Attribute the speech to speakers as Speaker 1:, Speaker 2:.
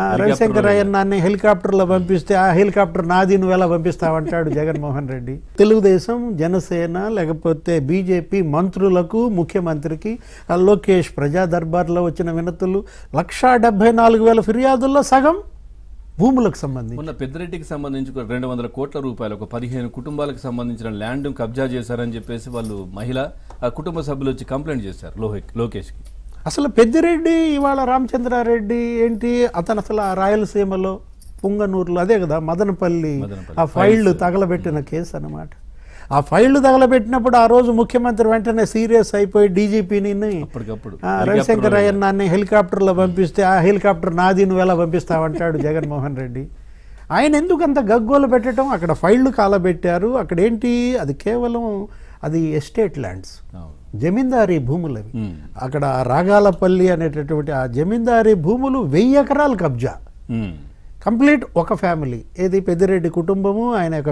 Speaker 1: రవిశంకర్ అయ్యన్నాన్ని హెలికాప్టర్లో పంపిస్తే ఆ హెలికాప్టర్ నాది నువ్వు ఎలా పంపిస్తావంటాడు జగన్మోహన్ రెడ్డి. తెలుగుదేశం, జనసేన లేకపోతే బీజేపీ మంత్రులకు, ముఖ్యమంత్రికి లోకేష్ ప్రజా దర్బార్లో వచ్చిన వినతులు 1,74,000 ఫిర్యాదుల్లో సగం భూములకు సంబంధించి.
Speaker 2: మొన్న పెద్దిరెడ్డికి సంబంధించి 200 కోట్ల రూపాయలు ఒక 15 కుటుంబాలకు సంబంధించిన ల్యాండ్ కబ్జా చేశారని చెప్పేసి వాళ్ళు మహిళ ఆ కుటుంబ సభ్యులు వచ్చి కంప్లైంట్ చేశారు లోకేష్కి.
Speaker 1: అసలు పెద్దిరెడ్డి ఇవాళ రామచంద్రారెడ్డి ఏంటి, అతను అసలు ఆ రాయలసీమలో పుంగనూరులో అదే కదా మదనపల్లి ఆ ఫైళ్లు తగలబెట్టిన కేసు అన్నమాట. ఆ ఫైళ్లు తగలబెట్టినప్పుడు ఆ రోజు ముఖ్యమంత్రి వెంటనే సీరియస్ అయిపోయి డీజీపీని రవిశంకర్ అయ్యన్నాన్ని హెలికాప్టర్లో పంపిస్తే ఆ హెలికాప్టర్ నాది నువ్వు ఎలా పంపిస్తావంటాడు జగన్మోహన్ రెడ్డి. ఆయన ఎందుకు అంత గగ్గోలు పెట్టడం? అక్కడ ఫైళ్లు కాలబెట్టారు. అక్కడ ఏంటి, అది కేవలం అది ఎస్టేట్ ల్యాండ్స్, జమీందారీ భూములు అవి. అక్కడ రాగాలపల్లి అనేటటువంటి ఆ జమీందారీ భూములు 1000 ఎకరాలు కబ్జా, కంప్లీట్ ఒక ఫ్యామిలీ, ఏది పెద్దిరెడ్డి కుటుంబము, ఆయన యొక్క